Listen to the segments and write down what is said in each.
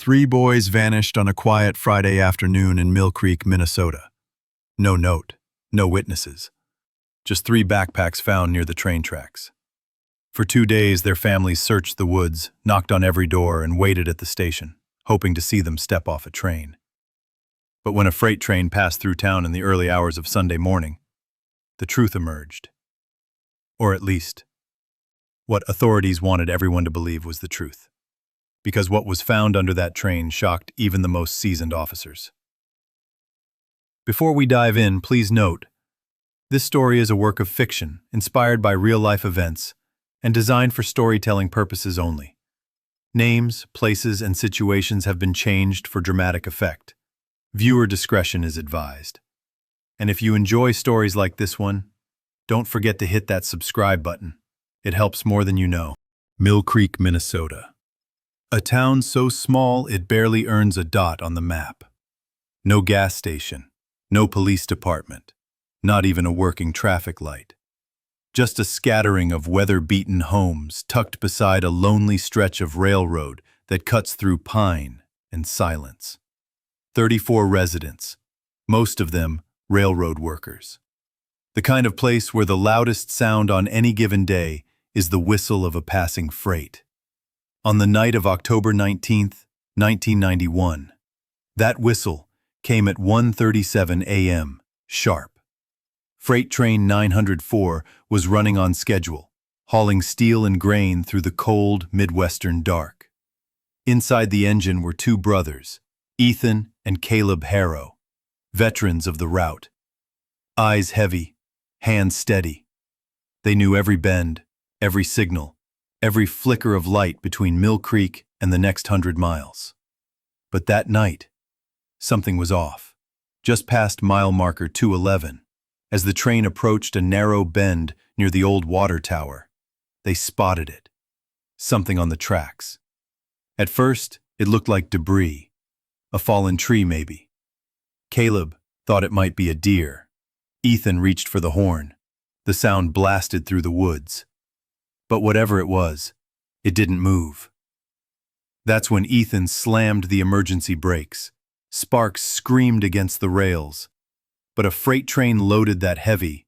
Three boys vanished on a quiet Friday afternoon in Mill Creek, Minnesota. No note, no witnesses. Just three backpacks found near the train tracks. For 2 days, their families searched the woods, knocked on every door, and waited at the station, hoping to see them step off a train. But when a freight train passed through town in the early hours of Sunday morning, the truth emerged. Or at least, what authorities wanted everyone to believe was the truth. Because what was found under that train shocked even the most seasoned officers. Before we dive in, please note, this story is a work of fiction, inspired by real-life events, and designed for storytelling purposes only. Names, places, and situations have been changed for dramatic effect. Viewer discretion is advised. And if you enjoy stories like this one, don't forget to hit that subscribe button. It helps more than you know. Mill Creek, Minnesota. A town so small it barely earns a dot on the map. No gas station, no police department, not even a working traffic light. Just a scattering of weather-beaten homes tucked beside a lonely stretch of railroad that cuts through pine and silence. 34 residents, most of them railroad workers. The kind of place where the loudest sound on any given day is the whistle of a passing freight. On the night of October 19th, 1991, that whistle came at 1:37 a.m. sharp. Freight train 904 was running on schedule, hauling steel and grain through the cold Midwestern dark. Inside the engine were two brothers, Ethan and Caleb Harrow, veterans of the route. Eyes heavy, hands steady. They knew every bend, every signal, every flicker of light between Mill Creek and the next 100 miles. But that night, something was off. Just past mile marker 211, as the train approached a narrow bend near the old water tower, they spotted it. Something on the tracks. At first, it looked like debris, a fallen tree maybe. Caleb thought it might be a deer. Ethan reached for the horn. The sound blasted through the woods. But whatever it was, it didn't move. That's when Ethan slammed the emergency brakes. Sparks screamed against the rails. But a freight train loaded that heavy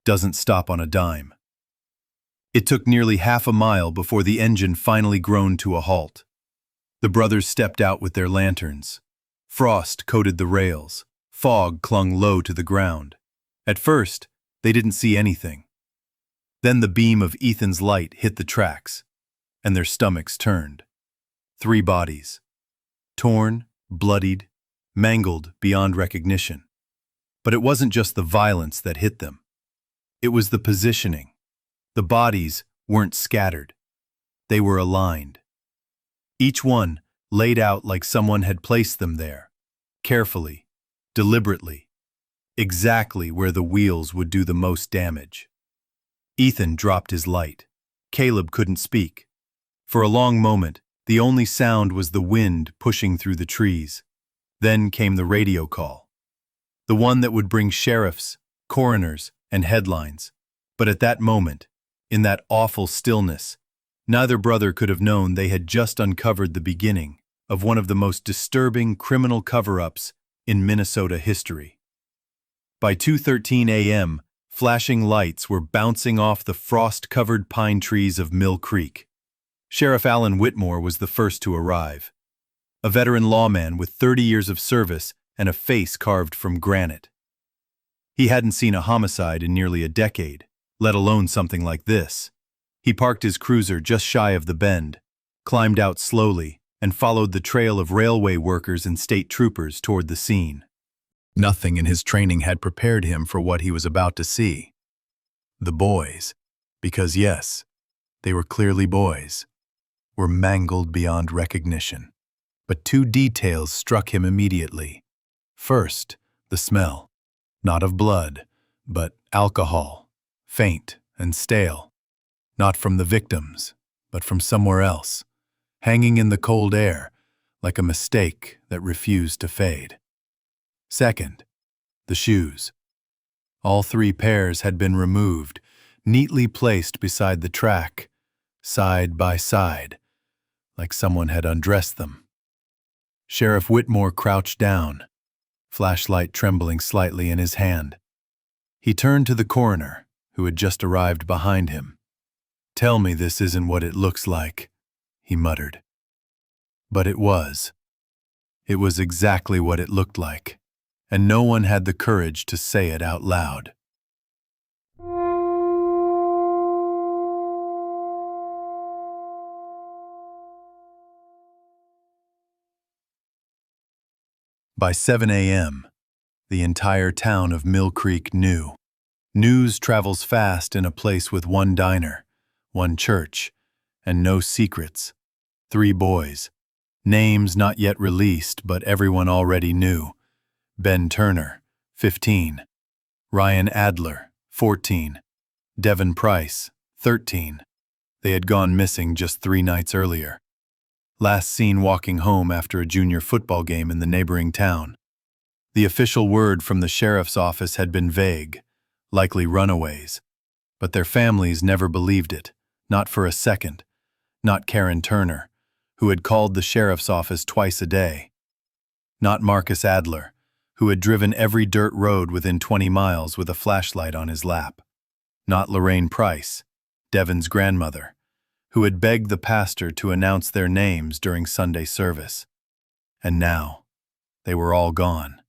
doesn't stop on a dime. It took nearly half a mile before the engine finally groaned to a halt. The brothers stepped out with their lanterns. Frost coated the rails. Fog clung low to the ground. At first, they didn't see anything. Then the beam of Ethan's light hit the tracks, and their stomachs turned. 3 bodies. Torn, bloodied, mangled beyond recognition. But it wasn't just the violence that hit them. It was the positioning. The bodies weren't scattered. They were aligned. Each one laid out like someone had placed them there, carefully, deliberately, exactly where the wheels would do the most damage. Ethan dropped his light. Caleb couldn't speak. For a long moment, the only sound was the wind pushing through the trees. Then came the radio call. The one that would bring sheriffs, coroners, and headlines. But at that moment, in that awful stillness, neither brother could have known they had just uncovered the beginning of one of the most disturbing criminal cover-ups in Minnesota history. By 2:13 a.m., flashing lights were bouncing off the frost-covered pine trees of Mill Creek. Sheriff Alan Whitmore was the first to arrive. A veteran lawman with 30 years of service and a face carved from granite. He hadn't seen a homicide in nearly a decade, let alone something like this. He parked his cruiser just shy of the bend, climbed out slowly, and followed the trail of railway workers and state troopers toward the scene. Nothing in his training had prepared him for what he was about to see. The boys, because yes, they were clearly boys, were mangled beyond recognition. But 2 details struck him immediately. First, the smell, not of blood, but alcohol, faint and stale. Not from the victims, but from somewhere else, hanging in the cold air like a mistake that refused to fade. Second, the shoes. All 3 pairs had been removed, neatly placed beside the track, side by side, like someone had undressed them. Sheriff Whitmore crouched down, flashlight trembling slightly in his hand. He turned to the coroner, who had just arrived behind him. "Tell me this isn't what it looks like," he muttered. But it was. It was exactly what it looked like, and no one had the courage to say it out loud. By 7 a.m., the entire town of Mill Creek knew. News travels fast in a place with one diner, one church, and no secrets. 3 boys. Names not yet released, but everyone already knew. Ben Turner, 15. Ryan Adler, 14. Devin Price, 13. They had gone missing just 3 nights earlier. Last seen walking home after a junior football game in the neighboring town. The official word from the sheriff's office had been vague, likely runaways. But their families never believed it, not for a second. Not Karen Turner, who had called the sheriff's office twice a day. Not Marcus Adler, who had driven every dirt road within 20 miles with a flashlight on his lap. Not Lorraine Price, Devin's grandmother, who had begged the pastor to announce their names during Sunday service. And now, they were all gone.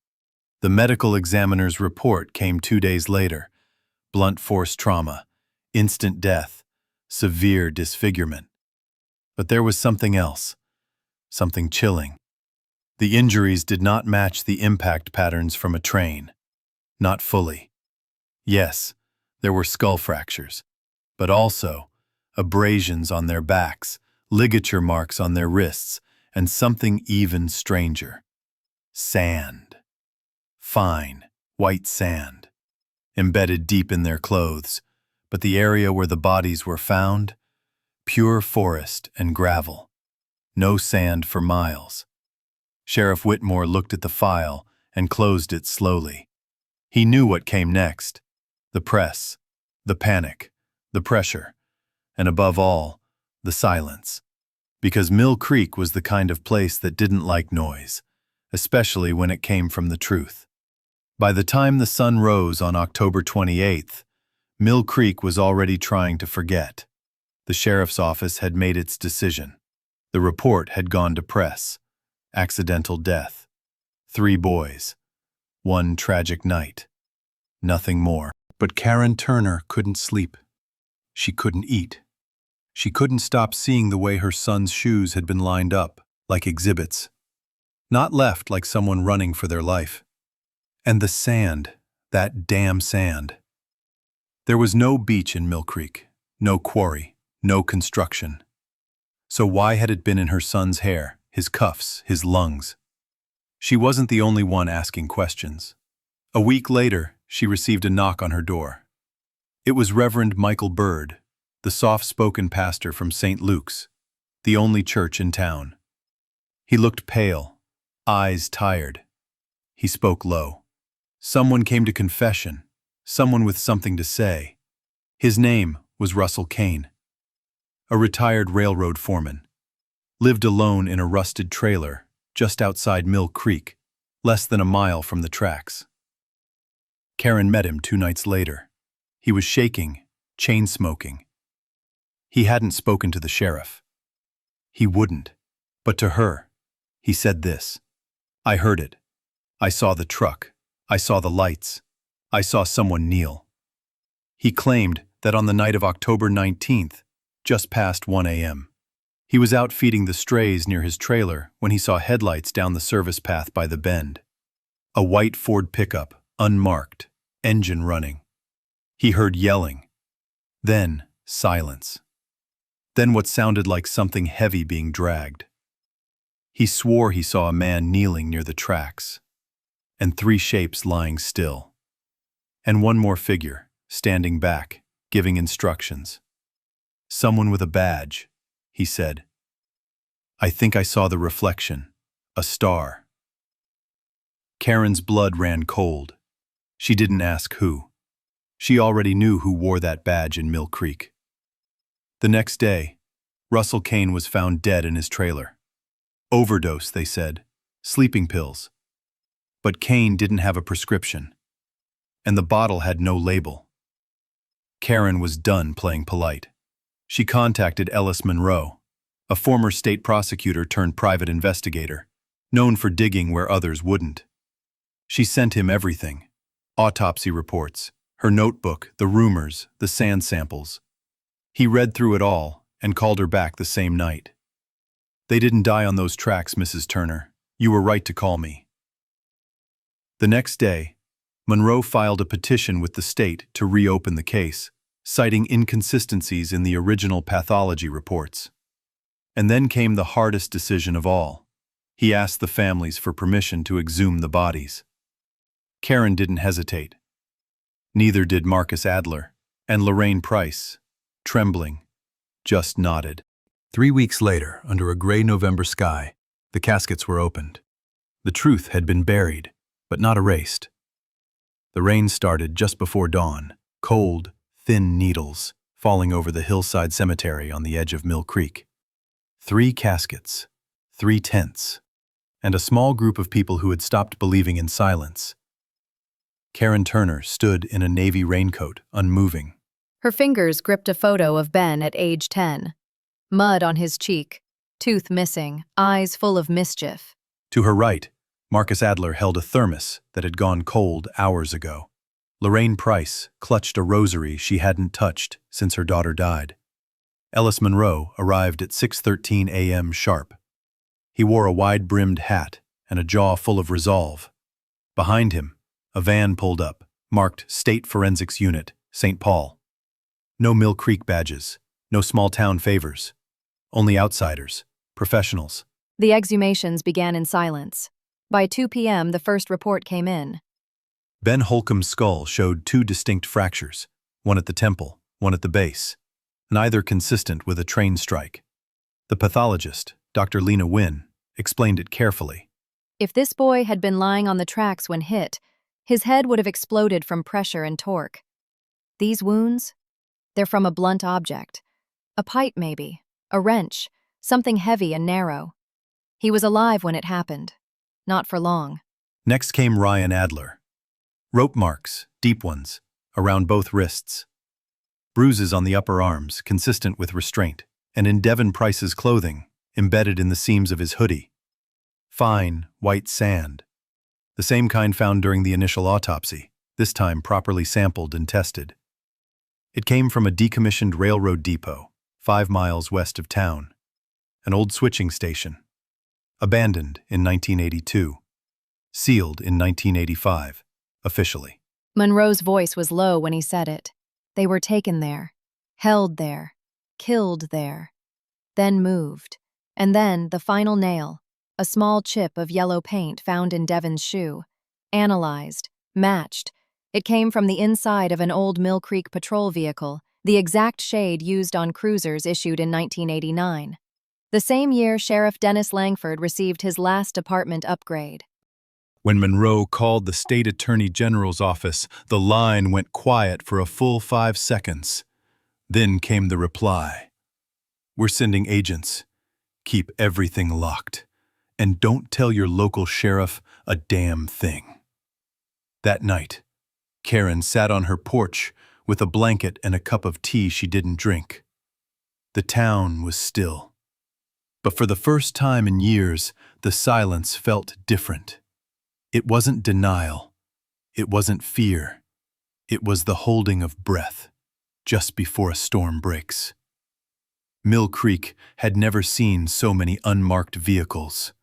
The medical examiner's report came 2 days later. Blunt force trauma, instant death, severe disfigurement. But there was something else, something chilling. The injuries did not match the impact patterns from a train. Not fully. Yes, there were skull fractures, but also abrasions on their backs, ligature marks on their wrists, and something even stranger. Sand. Fine, white sand. Embedded deep in their clothes, but the area where the bodies were found, pure forest and gravel. No sand for miles. Sheriff Whitmore looked at the file and closed it slowly. He knew what came next. The press, the panic, the pressure, and above all, the silence. Because Mill Creek was the kind of place that didn't like noise, especially when it came from the truth. By the time the sun rose on October 28th, Mill Creek was already trying to forget. The sheriff's office had made its decision. The report had gone to press. Accidental death. 3 boys. 1 tragic night. Nothing more. But Karen Turner couldn't sleep. She couldn't eat. She couldn't stop seeing the way her son's shoes had been lined up, like exhibits. Not left like someone running for their life. And the sand, that damn sand. There was no beach in Mill Creek, no quarry, no construction. So why had it been in her son's hair, his cuffs, his lungs? She wasn't the only one asking questions. A week later, she received a knock on her door. It was Reverend Michael Bird, the soft-spoken pastor from St. Luke's, the only church in town. He looked pale, eyes tired. He spoke low. Someone came to confession, someone with something to say. His name was Russell Kane. A retired railroad foreman. Lived alone in a rusted trailer just outside Mill Creek, less than a mile from the tracks. Karen met him 2 nights later. He was shaking, chain-smoking. He hadn't spoken to the sheriff. He wouldn't. But to her, he said this. "I heard it. I saw the truck. I saw the lights. I saw someone kneel." He claimed that on the night of October 19th, just past 1 a.m., he was out feeding the strays near his trailer when he saw headlights down the service path by the bend. A white Ford pickup, unmarked, engine running. He heard yelling. Then silence. Then what sounded like something heavy being dragged. He swore he saw a man kneeling near the tracks, and 3 shapes lying still. And one more figure, standing back, giving instructions. "Someone with a badge," he said. "I think I saw the reflection, a star." Karen's blood ran cold. She didn't ask who. She already knew who wore that badge in Mill Creek. The next day, Russell Kane was found dead in his trailer. Overdose, they said, sleeping pills. But Kane didn't have a prescription, and the bottle had no label. Karen was done playing polite. She contacted Ellis Monroe, a former state prosecutor turned private investigator, known for digging where others wouldn't. She sent him everything: autopsy reports, her notebook, the rumors, the sand samples. He read through it all and called her back the same night. "They didn't die on those tracks, Mrs. Turner. You were right to call me." The next day, Monroe filed a petition with the state to reopen the case, citing inconsistencies in the original pathology reports. And then came the hardest decision of all. He asked the families for permission to exhume the bodies. Karen didn't hesitate. Neither did Marcus Adler, and Lorraine Price, trembling, just nodded. 3 weeks later, under a gray November sky, the caskets were opened. The truth had been buried, but not erased. The rain started just before dawn, cold, thin needles falling over the hillside cemetery on the edge of Mill Creek. 3 caskets, 3 tents, and a small group of people who had stopped believing in silence. Karen Turner stood in a navy raincoat, unmoving. Her fingers gripped a photo of Ben at age 10. Mud on his cheek, tooth missing, eyes full of mischief. To her right, Marcus Adler held a thermos that had gone cold hours ago. Lorraine Price clutched a rosary she hadn't touched since her daughter died. Ellis Monroe arrived at 6:13 a.m. sharp. He wore a wide-brimmed hat and a jaw full of resolve. Behind him, a van pulled up, marked State Forensics Unit, St. Paul. No Mill Creek badges, no small-town favors. Only outsiders, professionals. The exhumations began in silence. By 2 p.m., the first report came in. Ben Holcomb's skull showed 2 distinct fractures, one at the temple, one at the base, neither consistent with a train strike. The pathologist, Dr. Lena Wynn, explained it carefully. If this boy had been lying on the tracks when hit, his head would have exploded from pressure and torque. These wounds? They're from a blunt object. A pipe, maybe. A wrench. Something heavy and narrow. He was alive when it happened. Not for long. Next came Ryan Adler. Rope marks, deep ones, around both wrists. Bruises on the upper arms, consistent with restraint, and in Devon Price's clothing, embedded in the seams of his hoodie. Fine, white sand. The same kind found during the initial autopsy, this time properly sampled and tested. It came from a decommissioned railroad depot, 5 miles west of town. An old switching station. Abandoned in 1982. Sealed in 1985, officially. Monroe's voice was low when he said it. They were taken there, held there, killed there, then moved. And then the final nail, a small chip of yellow paint found in Devon's shoe. Analyzed, matched. It came from the inside of an old Mill Creek patrol vehicle, the exact shade used on cruisers issued in 1989. The same year Sheriff Dennis Langford received his last department upgrade. When Monroe called the state attorney general's office, the line went quiet for a full 5 seconds. Then came the reply. "We're sending agents. Keep everything locked. And don't tell your local sheriff a damn thing." That night, Karen sat on her porch with a blanket and a cup of tea she didn't drink. The town was still. But for the first time in years, the silence felt different. It wasn't denial. It wasn't fear. It was the holding of breath, just before a storm breaks. Mill Creek had never seen so many unmarked vehicles.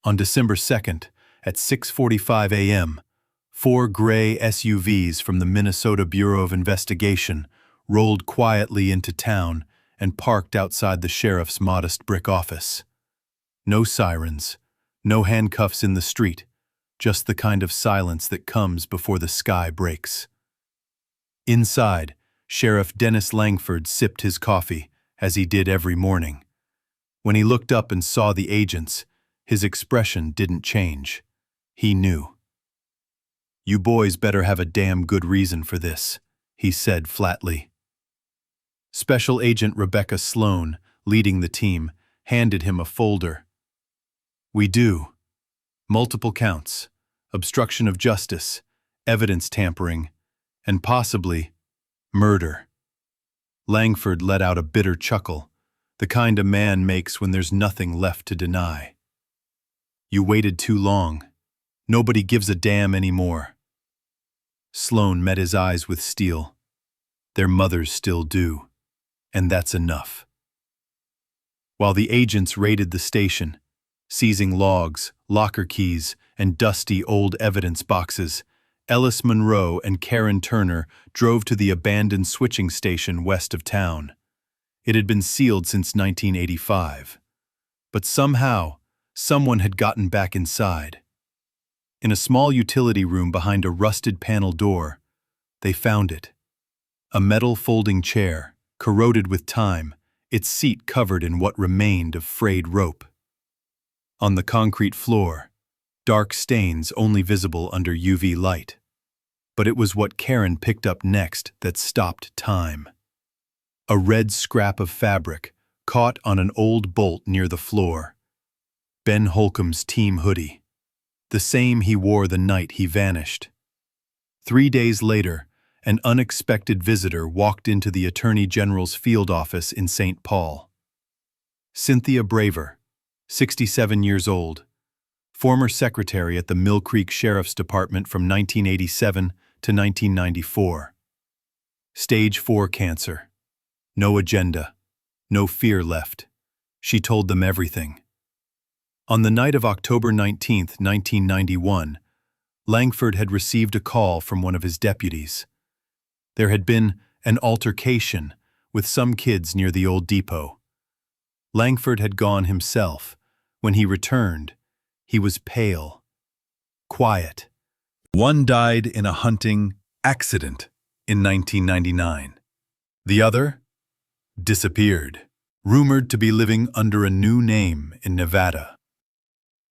On December 2nd, at 6:45 a.m., 4 gray SUVs from the Minnesota Bureau of Investigation rolled quietly into town and parked outside the sheriff's modest brick office. No sirens, no handcuffs in the street, just the kind of silence that comes before the sky breaks. Inside, Sheriff Dennis Langford sipped his coffee, as he did every morning. When he looked up and saw the agents, his expression didn't change. He knew. "You boys better have a damn good reason for this," he said flatly. Special Agent Rebecca Sloan, leading the team, handed him a folder. "We do. Multiple counts, obstruction of justice, evidence tampering, and possibly murder. Langford let out a bitter chuckle, the kind a man makes when there's nothing left to deny. You waited too long. Nobody gives a damn anymore. Sloane met his eyes with steel. Their mothers still do, and that's enough. While the agents raided the station, seizing logs, locker keys, and dusty old evidence boxes, Ellis Monroe and Karen Turner drove to the abandoned switching station west of town. It had been sealed since 1985. But somehow, someone had gotten back inside. In a small utility room behind a rusted panel door, they found it. A metal folding chair, corroded with time, its seat covered in what remained of frayed rope. On the concrete floor, dark stains only visible under UV light. But it was what Karen picked up next that stopped time. A red scrap of fabric caught on an old bolt near the floor. Ben Holcomb's team hoodie, the same he wore the night he vanished. 3 days later, an unexpected visitor walked into the Attorney General's field office in St. Paul. Cynthia Braver, 67 years old, former secretary at the Mill Creek Sheriff's Department from 1987 to 1994. Stage 4 cancer. No agenda. No fear left. She told them everything. On the night of October 19, 1991, Langford had received a call from one of his deputies. There had been an altercation with some kids near the old depot. Langford had gone himself. When he returned, he was pale, quiet. One died in a hunting accident in 1999. The other disappeared, rumored to be living under a new name in Nevada.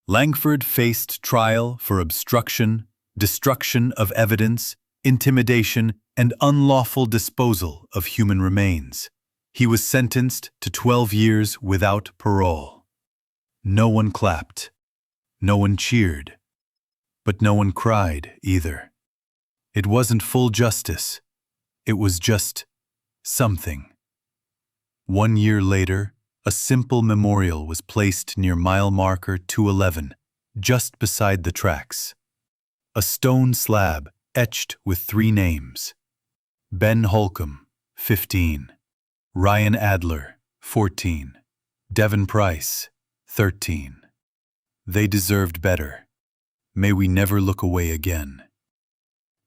Langford faced trial for obstruction, destruction of evidence, intimidation, and unlawful disposal of human remains. He was sentenced to 12 years without parole. No one clapped. No one cheered. But no one cried either. It wasn't full justice. It was just something. 1 year later, a simple memorial was placed near mile marker 211, just beside the tracks. A stone slab etched with 3 names. Ben Holcomb, 15. Ryan Adler, 14. Devin Price, 13. They deserved better. May we never look away again.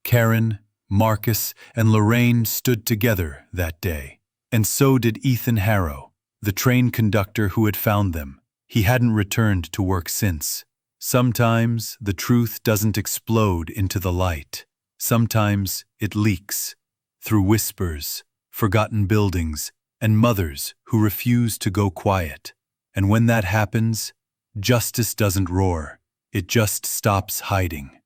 Karen, Marcus, and Lorraine stood together that day, and so did Ethan Harrow, the train conductor who had found them. He hadn't returned to work since. Sometimes the truth doesn't explode into the light. Sometimes it leaks through whispers, forgotten buildings, and mothers who refuse to go quiet. And when that happens, justice doesn't roar. It just stops hiding.